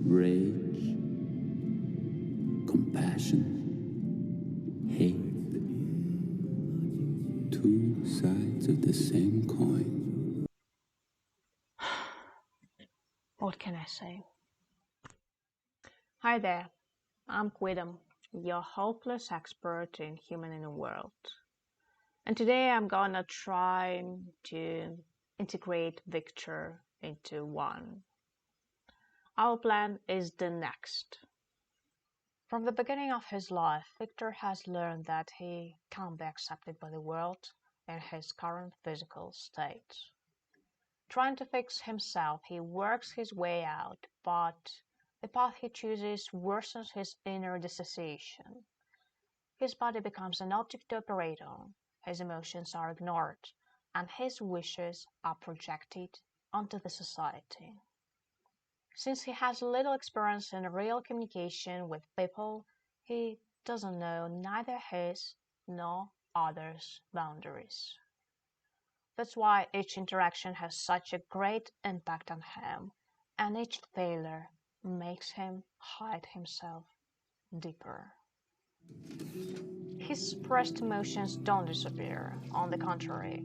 rage, compassion, hate. Two sides of the same coin. What can I say? Hi there, I'm Quidam, your hopeless expert in human inner world. And today I'm gonna try to integrate Victor into one. Our plan is the next. From the beginning of his life, Victor has learned that he can't be accepted by the world in his current physical state. Trying to fix himself, he works his way out, but the path he chooses worsens his inner dissociation. His body becomes an object to operate on, his emotions are ignored, and his wishes are projected onto the society. Since he has little experience in real communication with people, he doesn't know neither his nor others' boundaries. That's why each interaction has such a great impact on him, and each failure makes him hide himself deeper. His suppressed emotions don't disappear, on the contrary,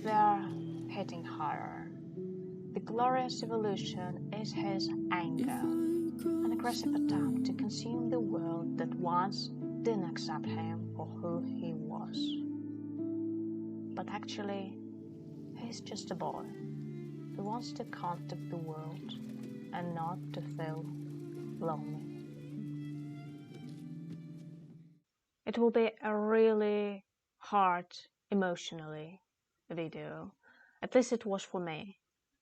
they are hitting higher. The glorious evolution is his anger, an aggressive attempt to consume the world that once didn't accept him for who he was. But actually, he's just a boy who wants to contact the world and not to feel lonely. It will be a really hard, emotionally video. At least it was for me.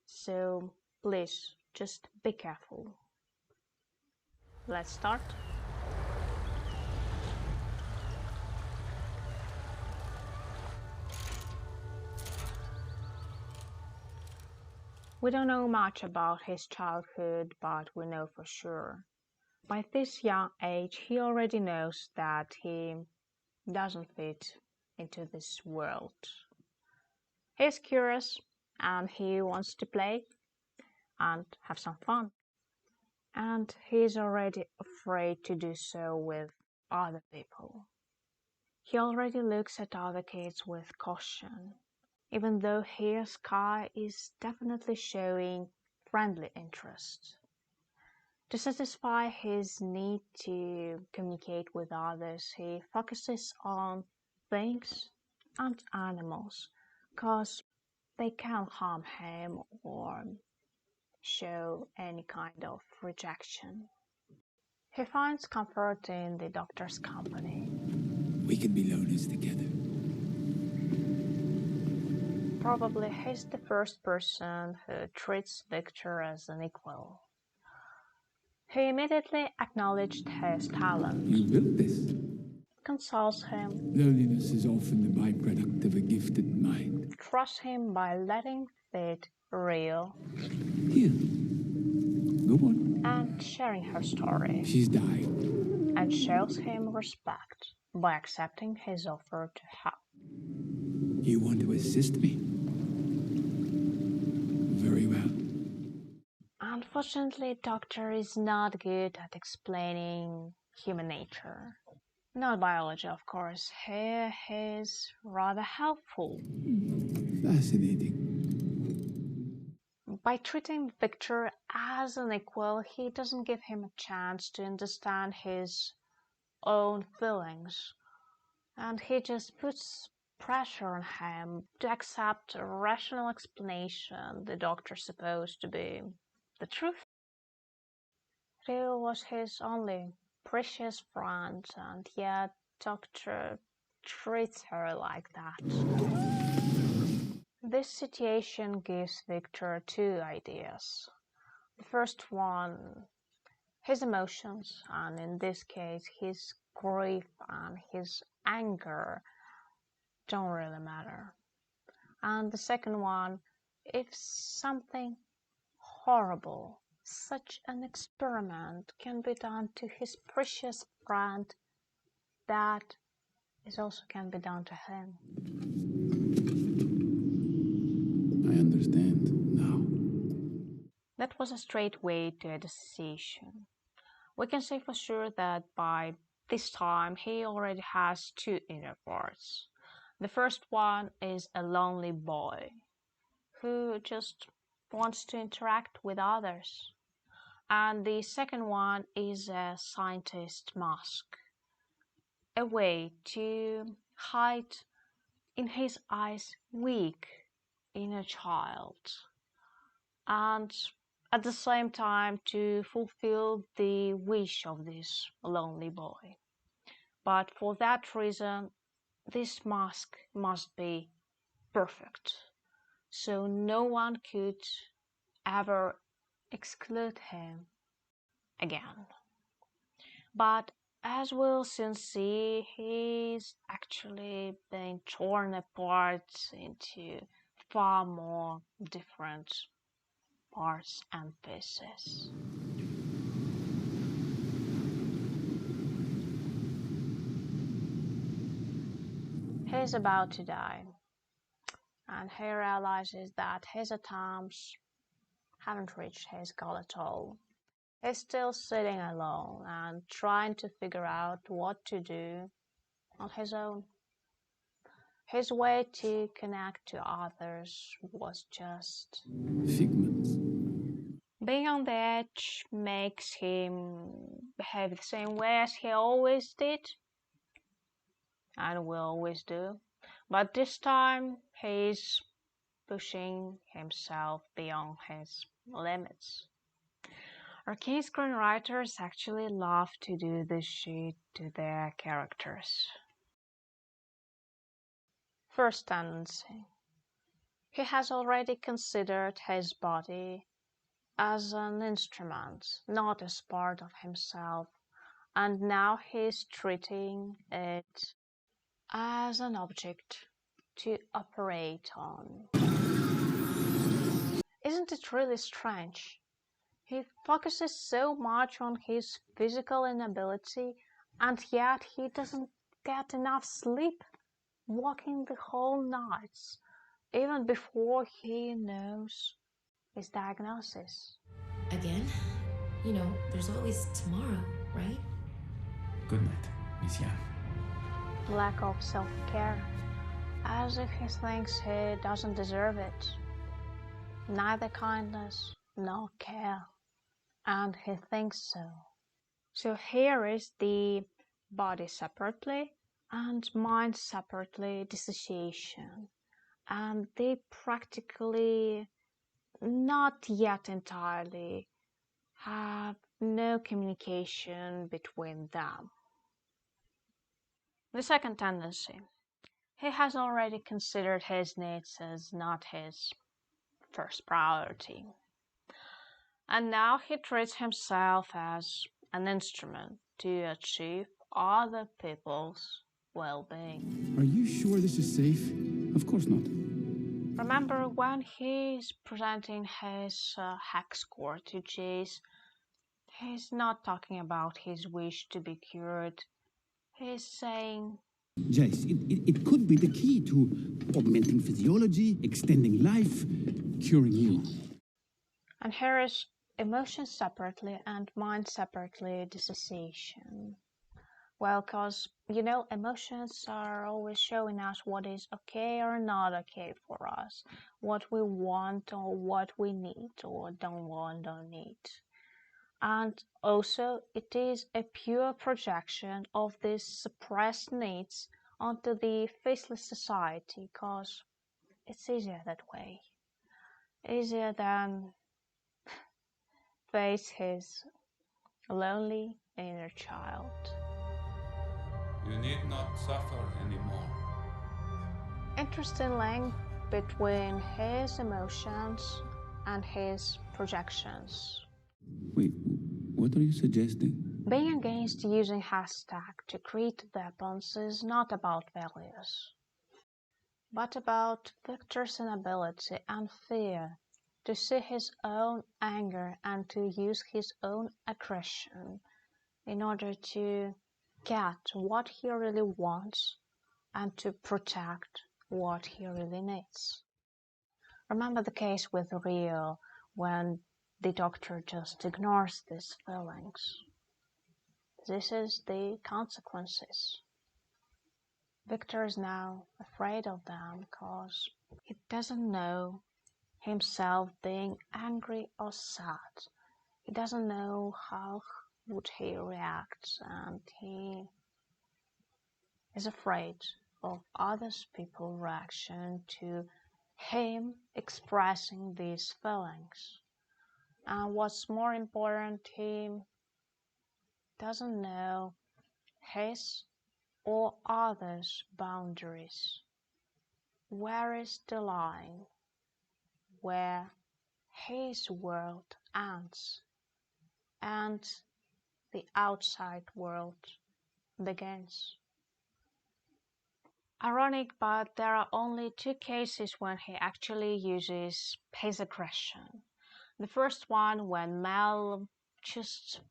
So please, just be careful. Let's start. We don't know much about his childhood, but we know for sure. By this young age, he already knows that he doesn't fit into this world. He's curious and he wants to play and have some fun. And he's already afraid to do so with other people. He already looks at other kids with caution, even though his Kai is definitely showing friendly interest. To satisfy his need to communicate with others, he focuses on things and animals, because they can't harm him or show any kind of rejection. He finds comfort in the doctor's company. We can be loners together. Probably he's the first person who treats Victor as an equal. He immediately acknowledged his talent. You built this. Consoles him. Loneliness is often the byproduct of a gifted mind. Trusts him by letting it real. Here. Go on. And sharing her story. She's died. And shows him respect by accepting his offer to help. You want to assist me? Very well. Unfortunately, Doctor is not good at explaining human nature. Not biology, of course. He is rather helpful. Fascinating. By treating Victor as an equal, he doesn't give him a chance to understand his own feelings. And he just puts pressure on him to accept a rational explanation the doctor's supposed to be the truth. Rio was his only precious friend, and yet Doctor treats her like that. This situation gives Victor two ideas. The first one, his emotions, and in this case his grief and his anger, don't really matter. And the second one, if something horrible, such an experiment can be done to his precious friend, that is also can be done to him. I understand now. That was a straight way to a decision. We can say for sure that by this time he already has two inner parts. The first one is a lonely boy who just wants to interact with others. And the second one is a scientist mask, a way to hide in his eyes weak inner child, and at the same time to fulfill the wish of this lonely boy. But for that reason, this mask must be perfect, so no one could ever exclude him again. But as we'll soon see, he's actually being torn apart into far more different parts and pieces. He's about to die, and he realizes that his attempts haven't reached his goal at all. He's still sitting alone and trying to figure out what to do on his own. His way to connect to others was just Figments. being on the edge makes him behave the same way as he always did and will always do. But this time he's pushing himself beyond his limits. Arcane screenwriters actually love to do this shit to their characters. First tendency. He has already considered his body as an instrument, not as part of himself, and now he's treating it as an object to operate on. Isn't it really strange? He focuses so much on his physical inability, and yet he doesn't get enough sleep, walking the whole nights, even before he knows his diagnosis. Again? You know, there's always tomorrow, right? Good night, Miss Yan. Lack of self-care, as if he thinks he doesn't deserve it. Neither kindness nor care, and he thinks so. So here is the body separately and mind separately dissociation, and they practically not yet entirely have no communication between them. The second tendency. He has already considered his needs as not his first priority. And now he treats himself as an instrument to achieve other people's well-being. Are you sure this is safe? Of course not. Remember when he's presenting his hack score to Jace, he's not talking about his wish to be cured. He's saying, Jace, it could be the key to augmenting physiology, extending life, curing you. and here is emotion separately and mind separately dissociation. Well, because, emotions are always showing us what is okay or not okay for us, what we want or what we need or don't want or need. And also, it is a pure projection of these suppressed needs onto the faceless society, because it's easier that way. Easier than face his lonely inner child. You need not suffer anymore. Interesting link between his emotions and his projections. Wait, what are you suggesting? Being against using hashtag to create weapons is not about values, but about Victor's inability and fear to see his own anger and to use his own aggression in order to get what he really wants and to protect what he really needs. Remember the case with Rio when the doctor just ignores these feelings. This is the consequences. Victor is now afraid of them because he doesn't know himself being angry or sad. He doesn't know how would he react, and he is afraid of other people's reaction to him expressing these feelings. And what's more important, he doesn't know his or others' boundaries. Where is the line where his world ends and the outside world begins? Ironic, but there are only two cases when he actually uses his aggression. The first one when Mel just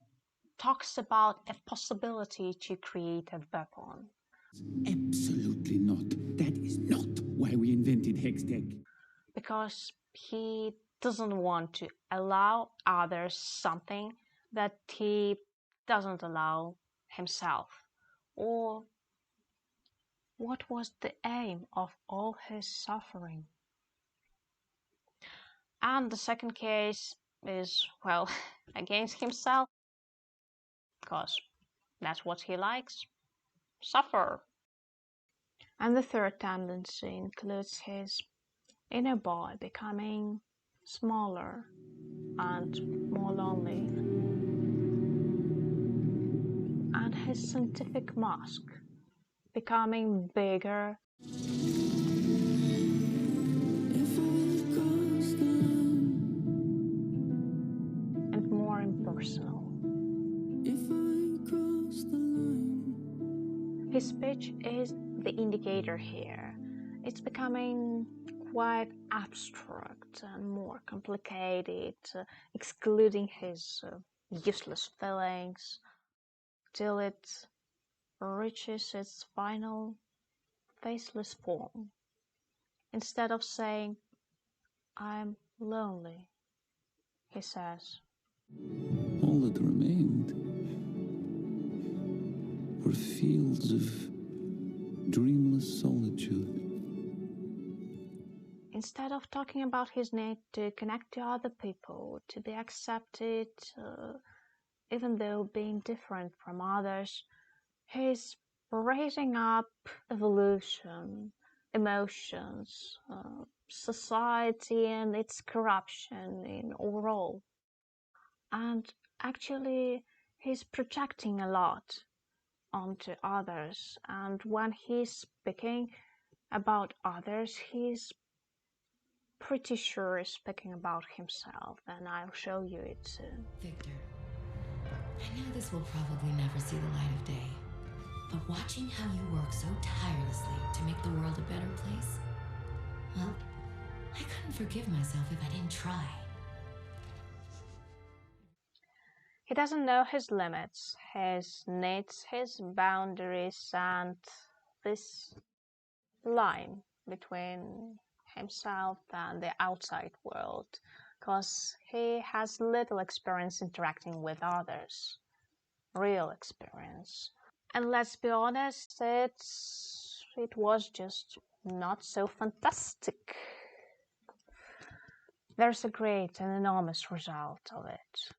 talks about a possibility to create a weapon. Absolutely not. That is not why we invented Hextech. Because he doesn't want to allow others something that he doesn't allow himself. Or what was the aim of all his suffering? And the second case is, well, against himself, because that's what he likes. Suffer. And the third tendency includes his inner boy becoming smaller and more lonely, and his scientific mask becoming bigger and more impersonal. His speech is the indicator here. It's becoming quite abstract and more complicated, excluding his useless feelings, till it reaches its final faceless form. Instead of saying, "I'm lonely," he says, all that remained were fields of dreamless solitude. Instead of talking about his need to connect to other people, to be accepted, even though being different from others, he's raising up evolution, emotions, society and its corruption in overall. And actually, he's projecting a lot onto others. And when he's speaking about others, he's pretty sure he's speaking about himself, and I'll show you it soon. Victor, I know this will probably never see the light of day, but watching how you work so tirelessly to make the world a better place, well, I couldn't forgive myself if I didn't try. He doesn't know his limits, his needs, his boundaries, and this line between himself and the outside world, because he has little experience interacting with others, real experience. And let's be honest, it was just not so fantastic. There's a great and enormous result of it.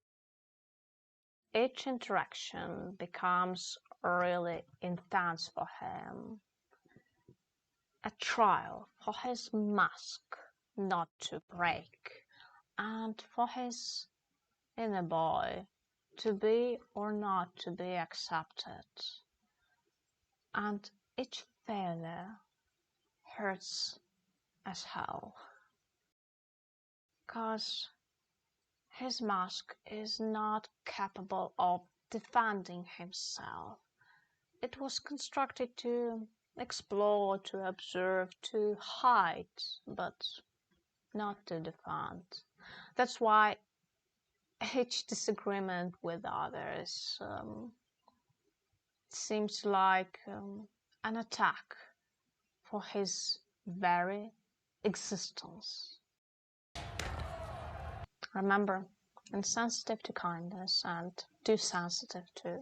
Each interaction becomes really intense for him. A trial for his mask not to break, and for his inner boy to be or not to be accepted. And each failure hurts as hell, 'cause his mask is not capable of defending himself. It was constructed to explore, to observe, to hide, but not to defend. That's why each disagreement with others seems like an attack for his very existence. Remember, and sensitive to kindness and too sensitive to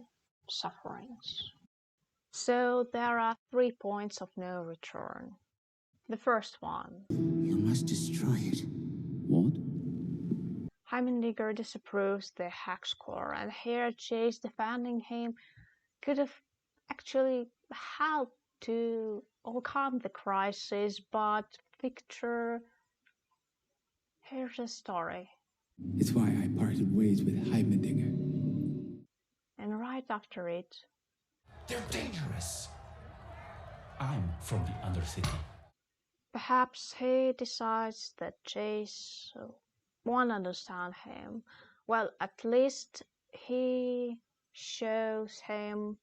sufferings. So there are 3 points of no return. The first one. You must destroy it. What? Heimendinger disapproves the hex core, and here Chase defending him could have actually helped to overcome the crisis, but Victor, here's the story. It's why I parted ways with Heimendinger. And right after it, They're dangerous. I'm from the Undercity. perhaps he decides that Chase won't understand him. Well, at least he shows him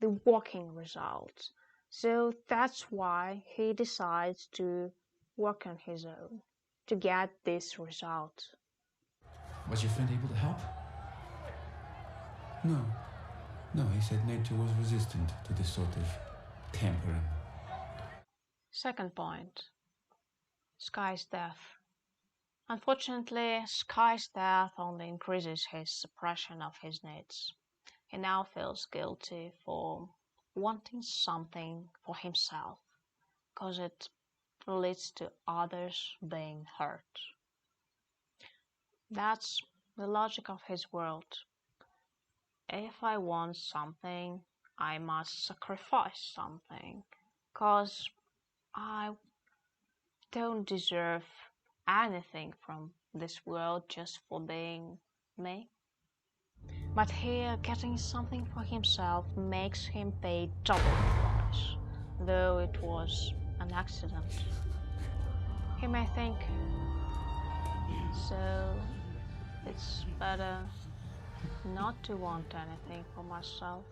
the working results. So that's why he decides to work on his own to get this result. Was your friend able to help? No. No, he said nature was resistant to this sort of tampering. Second point, Sky's death. Unfortunately, Sky's death only increases his suppression of his needs. He now feels guilty for wanting something for himself, because it leads to others being hurt. That's the logic of his world. If I want something, I must sacrifice something, because I don't deserve anything from this world just for being me. But here, getting something for himself makes him pay double the price, though it was an accident. He may think, so it's better not to want anything for myself.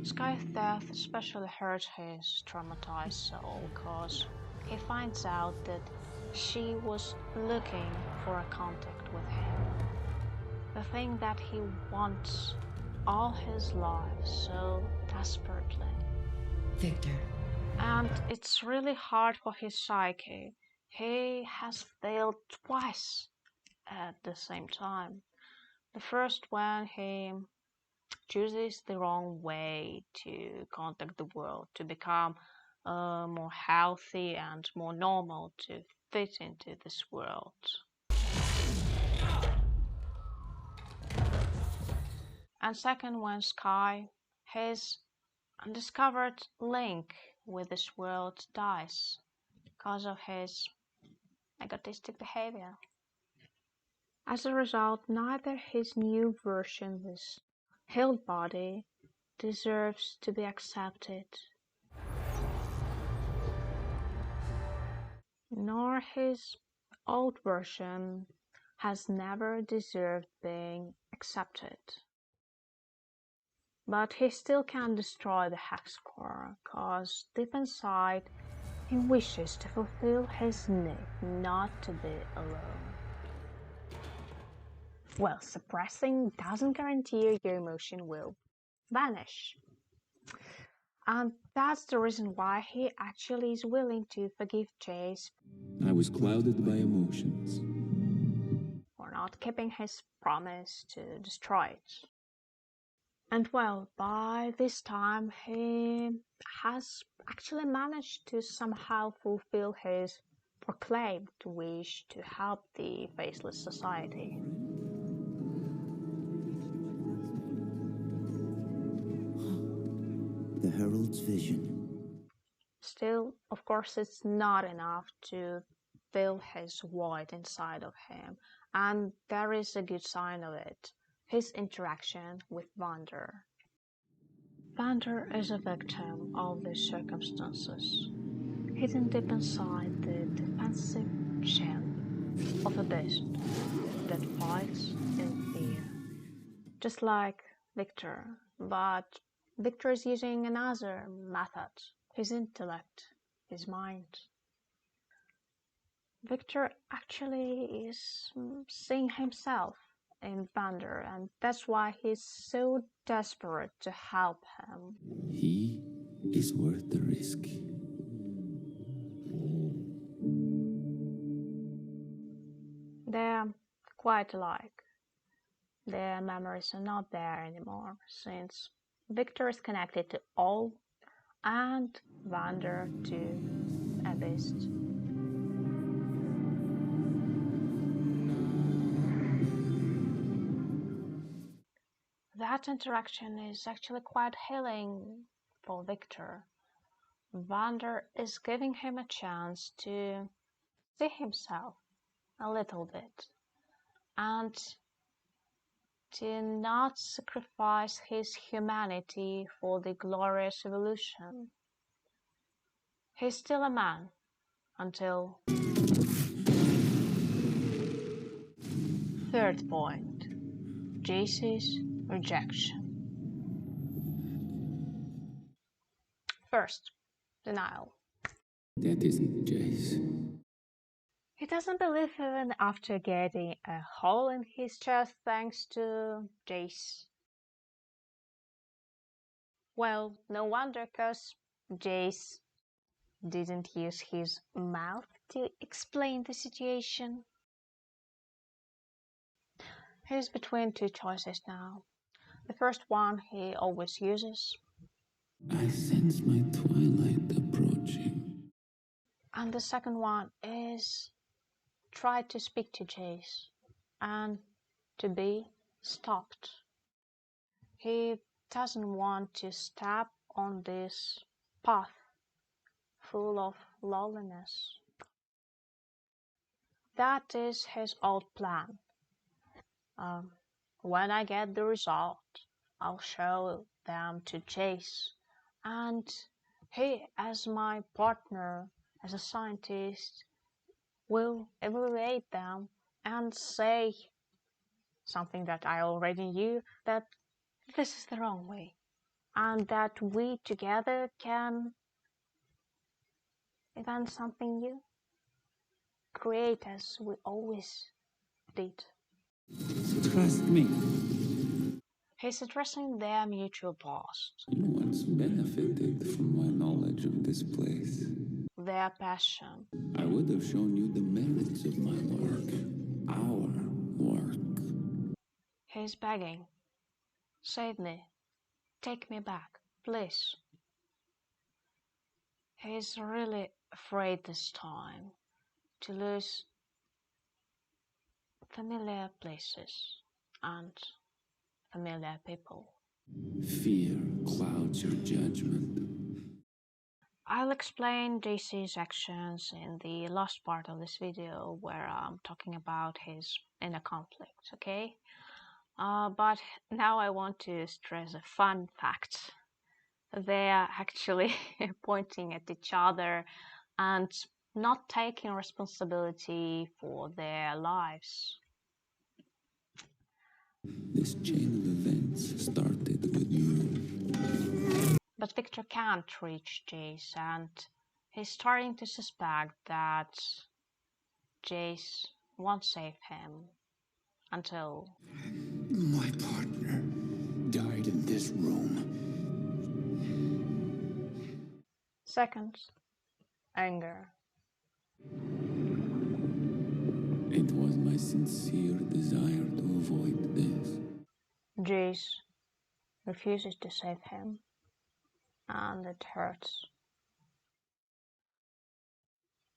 Sky's death especially hurts his traumatized soul, because he finds out that she was looking for a contact with him. The thing that he wants all his life so desperately. Victor. And it's really hard for his psyche. He has failed twice at the same time. The first when he chooses the wrong way to contact the world, to become more healthy and more normal, to fit into this world. And second, when Sky, his undiscovered link with this world dies because of his egotistic behavior. As a result, neither his new version, this healed body, deserves to be accepted, nor his old version has never deserved being accepted. But he still can't destroy the hex core, cause deep inside he wishes to fulfill his need not to be alone. Well, suppressing doesn't guarantee your emotion will vanish. And that's the reason why he actually is willing to forgive Chase I was clouded by emotions. for not keeping his promise to destroy it. And well, by this time he has actually managed to somehow fulfill his proclaimed wish to help the Faceless Society. The Herald's vision. Still, of course, it's not enough to fill his void inside of him, and there is a good sign of it. His interaction with Vander. Vander is a victim of the circumstances, hidden deep inside the defensive shell of a beast that fights in fear. Just like Victor, but Victor is using another method, his intellect, his mind. Victor actually is seeing himself in Vander, and that's why he's so desperate to help him. He is worth the risk. quite alike. Their memories are not there anymore, since Victor is connected to all and Vander to Abyss. That interaction is actually quite healing for Victor. Vander is giving him a chance to see himself a little bit and to not sacrifice his humanity for the glorious evolution. He's still a man until... Third point, Jace's rejection. First, denial. That isn't Jace. He doesn't believe even after getting a hole in his chest thanks to Jace. Well, no wonder, cause Jace didn't use his mouth to explain the situation. He's between two choices now. The first one he always uses. I sense my twilight approaching. And the second one is try to speak to Jace and to be stopped. He doesn't want to step on this path full of loneliness. That is his old plan. When I get the result, I'll show them to Jace, and he, as my partner, as a scientist, will evaluate them and say something that I already knew, that this is the wrong way, and that we together can invent something new, create as we always did. Trust me. He's addressing their mutual past, You once benefited from my knowledge of this place. their passion. I would have shown you the merits of my work. Our work. He's begging, save me, take me back, please. He's really afraid this time to lose familiar places and familiar people. Fear clouds your judgment. I'll explain JC's actions in the last part of this video where I'm talking about his inner conflict, okay? But now I want to stress a fun fact. They are actually pointing at each other and not taking responsibility for their lives. This chain of events started with you. But Victor can't reach Jace, and he's starting to suspect that Jace won't save him until... My partner died in this room. Second, anger. It was my sincere desire to avoid this. Jace refuses to save him, and it hurts.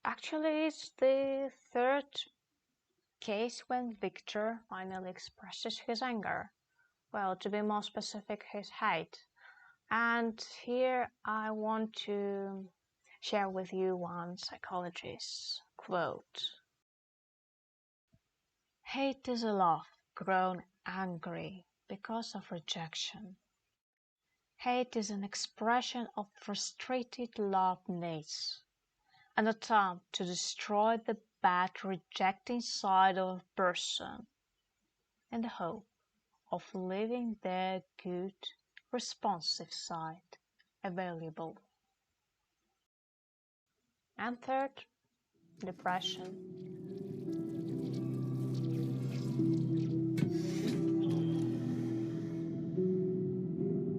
Actually, it's the third case when Victor finally expresses his anger. Well, to be more specific, his hate. And here I want to share with you one psychologist's quote. Hate is a love grown angry because of rejection. Hate is an expression of frustrated love needs, an attempt to destroy the bad rejecting side of a person in the hope of leaving their good responsive side available. And third, depression.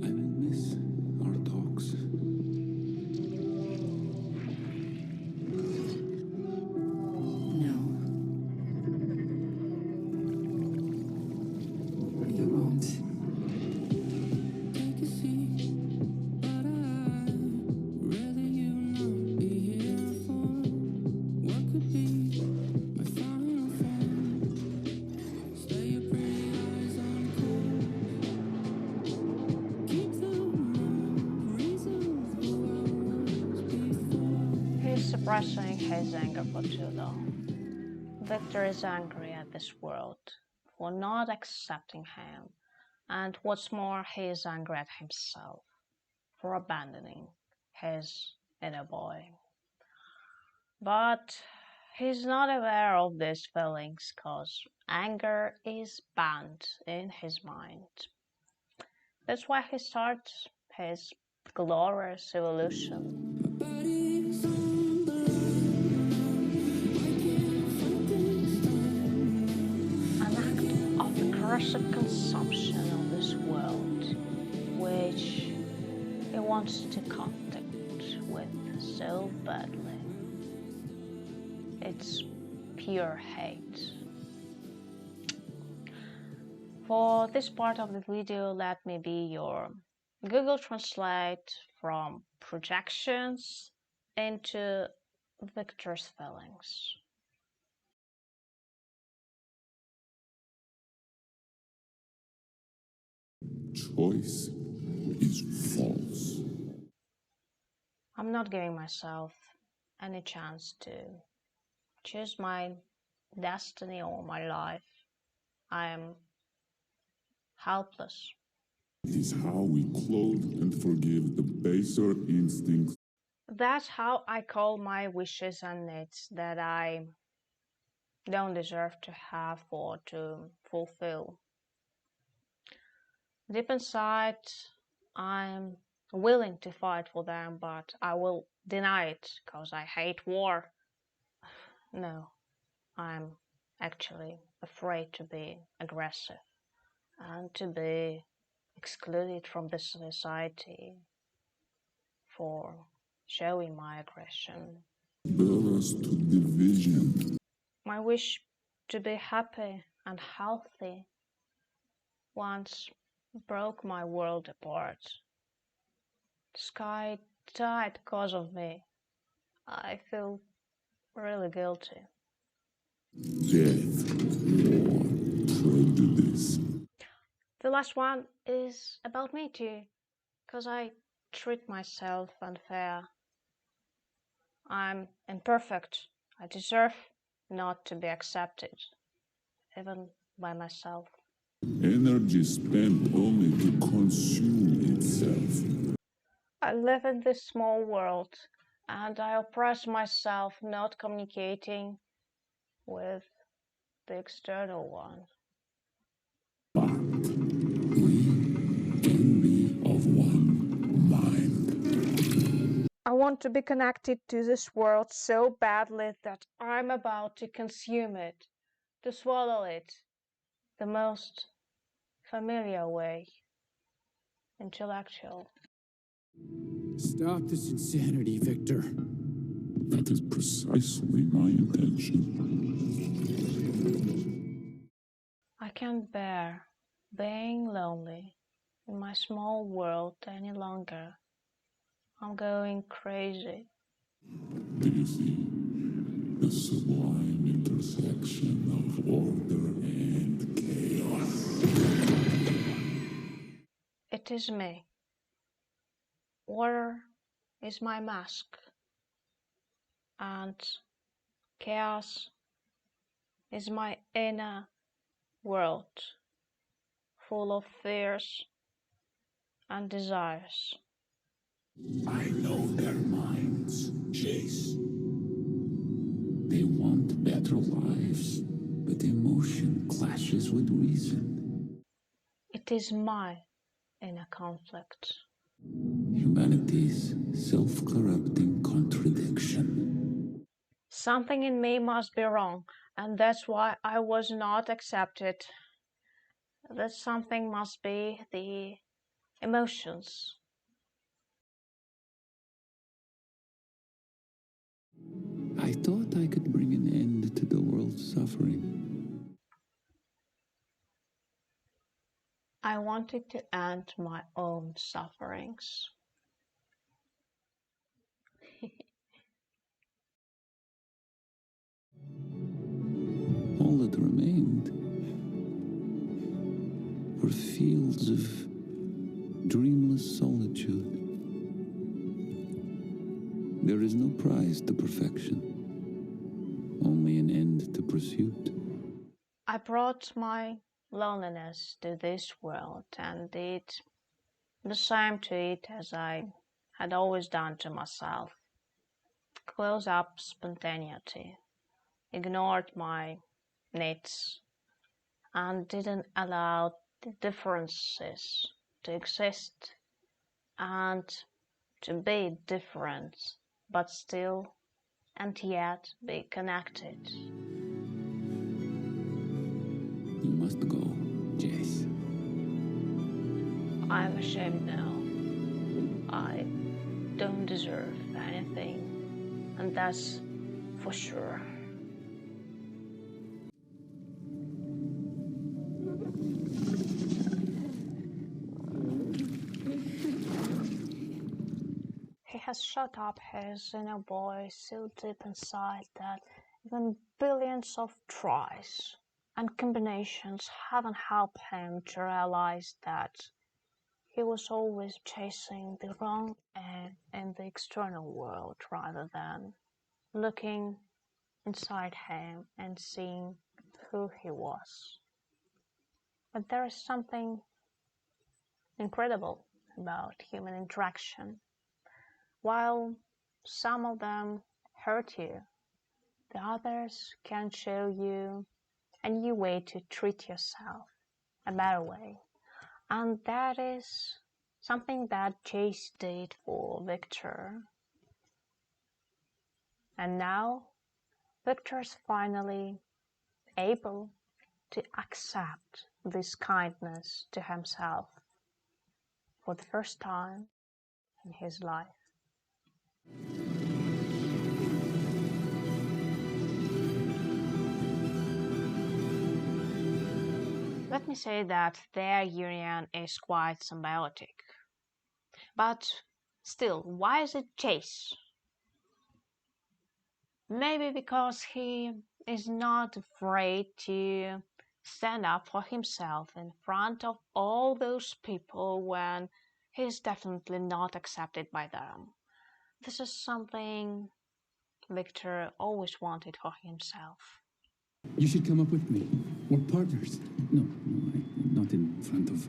I will miss our talks. No. suppressing his anger for too long. Victor is angry at this world for not accepting him, and what's more, he is angry at himself for abandoning his inner boy. But he's not aware of these feelings because anger is banned in his mind. That's why he starts his glorious evolution. An act of aggressive consumption of this world, which he wants to contact with so badly. It's pure hate. For this part of the video, let me be your Google Translate from projections into Victor's feelings. Choice is false. I'm not giving myself any chance to choose my destiny or my life. I am helpless. It is how we clothe and forgive the baser instincts. That's how I call my wishes and needs that I don't deserve to have or to fulfill. Deep inside, I'm willing to fight for them, but I will deny it because I hate war. No, I'm actually afraid to be aggressive and to be excluded from the society for showing my aggression. Bear us to division. My wish to be happy and healthy once broke my world apart. The sky died because of me. I feel really guilty. Death, war, prejudice. The last one is about me too, because I treat myself unfair. I'm imperfect. I deserve not to be accepted, even by myself. Energy spent only to consume itself. I live in this small world, and I oppress myself not communicating with the external one. But we can be of one mind. I want to be connected to this world so badly that I'm about to consume it, to swallow it, the most familiar way, intellectual. Stop this insanity, Victor. That is precisely my intention. I can't bear being lonely in my small world any longer. I'm going crazy. Do you see the sublime intersection of order and chaos? It is me. Order is my mask, and chaos is my inner world, full of fears and desires. I know their minds, Chase. They want better lives, but emotion clashes with reason. It is my inner conflict. Humanity's self-corrupting contradiction. Something in me must be wrong, and that's why I was not accepted. That something must be the emotions. I thought I could bring an end to the world's suffering. I wanted to end my own sufferings. All that remained were fields of dreamless solitude. There is no prize to perfection, only an end to pursuit. I brought my loneliness to this world and did the same to it as I had always done to myself. Close up spontaneity, ignored my needs, and didn't allow the differences to exist and to be different, but still and yet be connected. You must go, Jace. I'm ashamed now. I don't deserve anything, and that's for sure. He has shut up his inner voice so deep inside that even billions of tries and combinations haven't helped him to realize that he was always chasing the wrong end in the external world rather than looking inside him and seeing who he was. But there is something incredible about human interaction. While some of them hurt you, the others can show you a new way to treat yourself, a better way. And that is something that Jace did for Victor. And now Victor's finally able to accept this kindness to himself for the first time in his life. Let me say that their union is quite symbiotic. But still, why is it Jace? Maybe because he is not afraid to stand up for himself in front of all those people when he is definitely not accepted by them. This is something Victor always wanted for himself. You should come up with me. We're partners. No, not in front of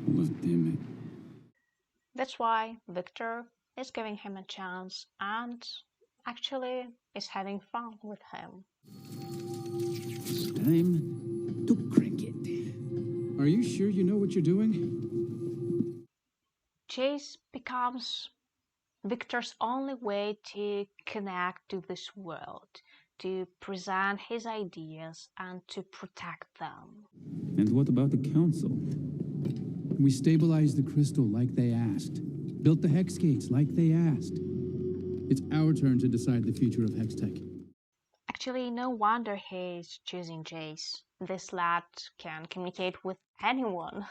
all of them. That's why Victor is giving him a chance and actually is having fun with him. It's time to crank it. Are you sure you know what you're doing? Jace becomes Victor's only way to connect to this world, to present his ideas and to protect them. And what about the council? We stabilized the crystal like they asked. Built the hex gates like they asked. It's our turn to decide the future of Hextech. Actually, no wonder he's choosing Jace. This lad can communicate with anyone.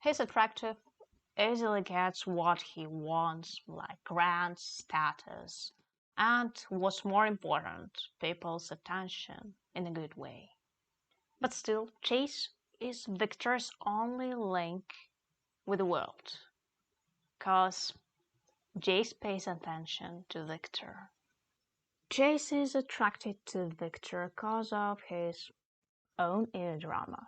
He's attractive, easily gets what he wants, like grand status, and what's more important, people's attention in a good way. But still, Jace is Victor's only link with the world, cause Jace pays attention to Victor. Jace is attracted to Victor cause of his own inner drama.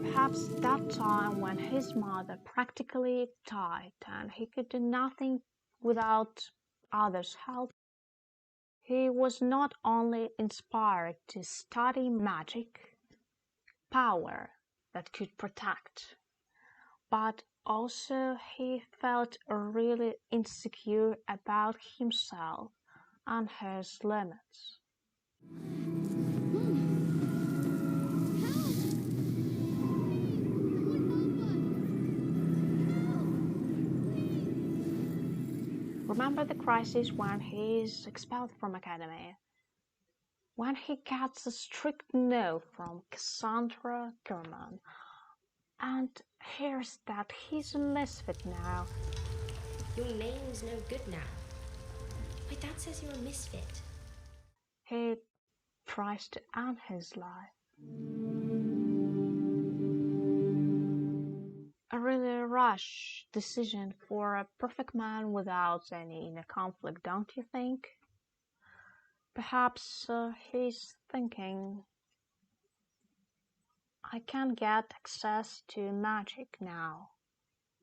Perhaps that time when his mother practically died and he could do nothing without others' help, he was not only inspired to study magic, power that could protect, but also he felt really insecure about himself and his limits. Remember the crisis when he is expelled from Academy? When he gets a strict no from Cassandra Gurman and hears that he's a misfit now. Your name's no good now. My dad says you're a misfit. He tries to end his life. A really rash decision for a perfect man without any inner conflict, don't you think? Perhaps he's thinking, I can get access to magic now,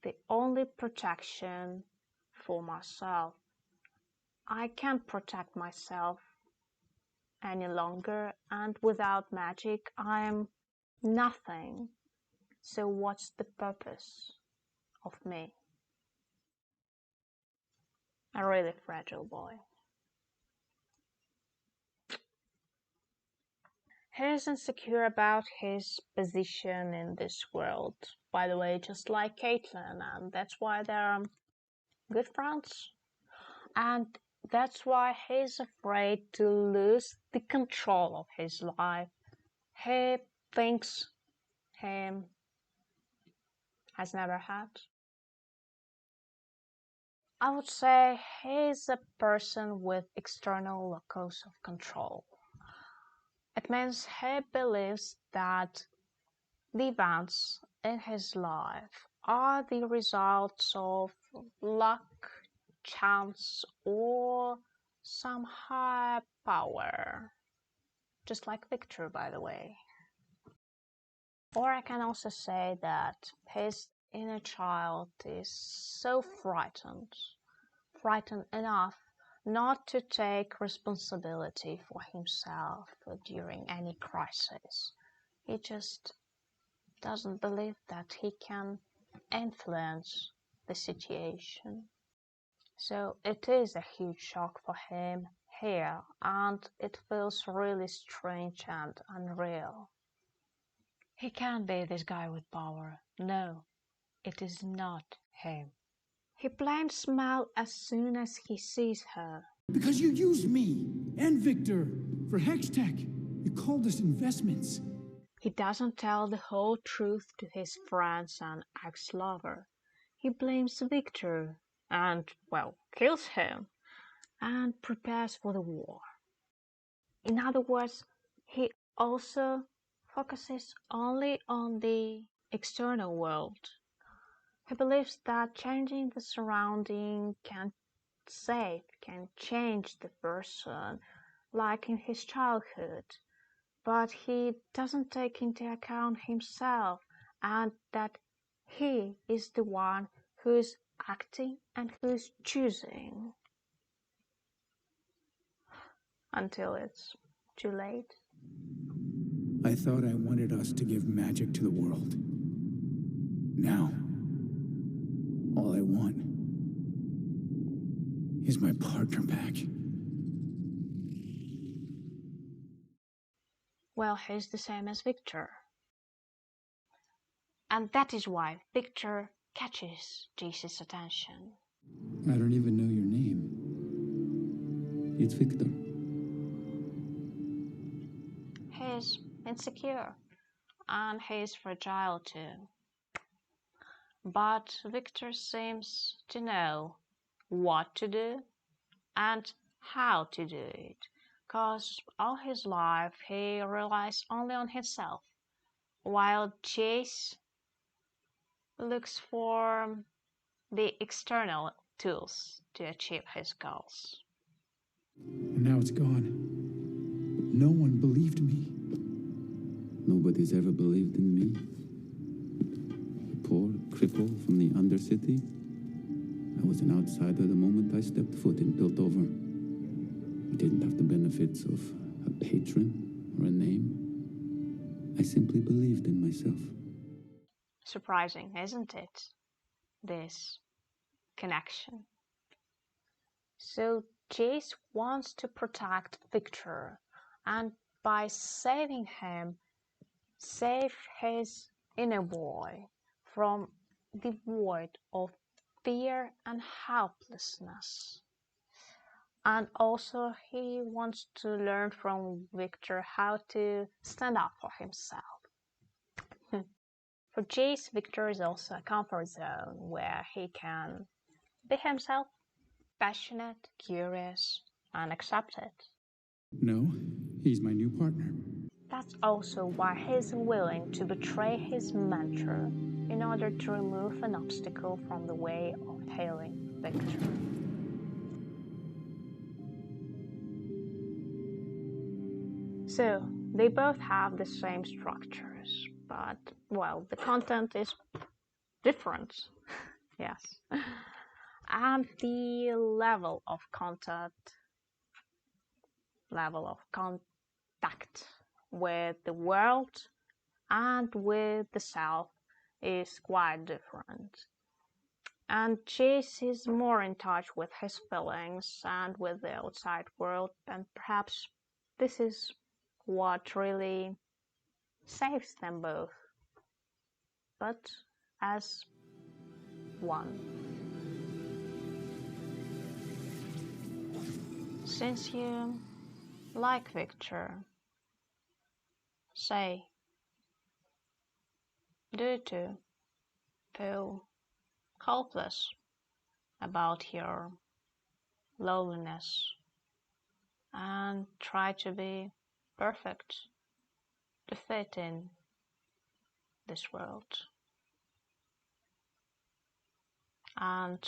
the only protection for myself. I can't protect myself any longer, and without magic I'm nothing. So what's the purpose of me? A really fragile boy. He is insecure about his position in this world, by the way, just like Caitlin, and that's why they're good friends. And that's why he's afraid to lose the control of his life. He thinks he has never had. I would say he's a person with external locus of control. It means he believes that the events in his life are the results of luck, chance, or some higher power. Just like Victor, by the way. Or I can also say that his inner child is so frightened enough not to take responsibility for himself during any crisis. He just doesn't believe that he can influence the situation. So it is a huge shock for him here, and it feels really strange and unreal. He can't be this guy with power. No, it is not him. He blames Mel as soon as he sees her. Because you used me and Victor for Hextech. You called us investments. He doesn't tell the whole truth to his friends and ex-lover. He blames Victor and, well, kills him and prepares for the war. In other words, he also focuses only on the external world. He believes that changing the surrounding can change the person, like in his childhood. But he doesn't take into account himself and that he is the one who's acting and who's choosing. Until it's too late. I thought I wanted us to give magic to the world. Now, all I want is my partner back. Well, he's the same as Victor. And that is why Victor catches Jace's attention. I don't even know your name. It's Victor. He's insecure and he's fragile too. But Victor seems to know what to do and how to do it, because all his life he relies only on himself, while Jace looks for the external tools to achieve his goals. And now it's gone. No one believed me. Nobody's ever believed in me. A poor cripple from the Undercity. I was an outsider the moment I stepped foot in Piltover. I didn't have the benefits of a patron or a name. I simply believed in myself. Surprising, isn't it? This connection. So Jace wants to protect Victor, and by saving him, save his inner boy from the void of fear and helplessness. And also he wants to learn from Victor how to stand up for himself. For Jace, Victor is also a comfort zone where he can be himself, passionate, curious, and accepted. No, He's my new partner. That's also why he's willing to betray his mentor in order to remove an obstacle from the way of hailing Victor. So, they both have the same structures, but, well, the content is different. Yes. And the level of contact with the world and with the self is quite different. And Chase is more in touch with his feelings and with the outside world, and perhaps this is what really saves them both, but as one. Since you like Victor, say, do you too feel hopeless about your loneliness and try to be perfect to fit in this world and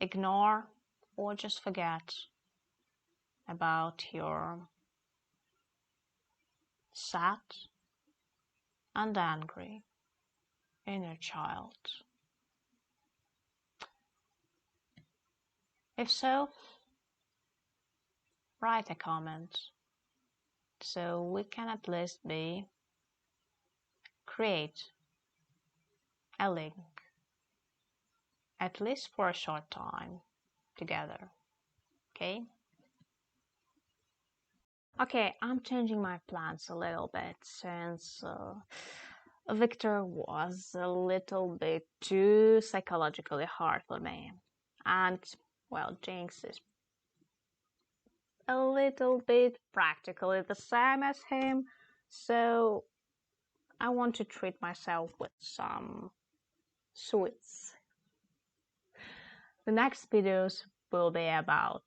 ignore or just forget about your sad and angry inner child? If so, write a comment so we can at least create a link, at least for a short time together. Okay, I'm changing my plans a little bit since Victor was a little bit too psychologically hard for me, and well, Jinx is a little bit practically the same as him, so I want to treat myself with some sweets. The next videos will be about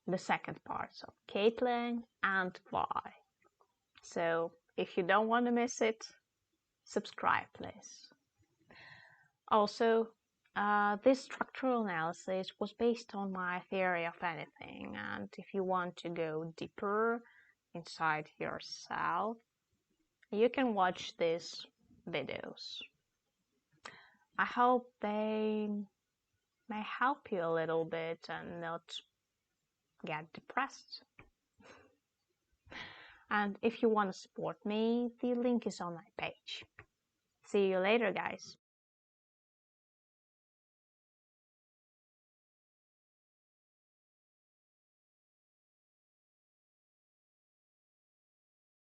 the second parts of Caitlin and Vi. So if you don't want to miss it, subscribe please. Also, this structural analysis was based on my theory of anything, and if you want to go deeper inside yourself, you can watch these videos. I hope they may help you a little bit and not get depressed. And if you want to support me, the link is on my page. See you later, guys.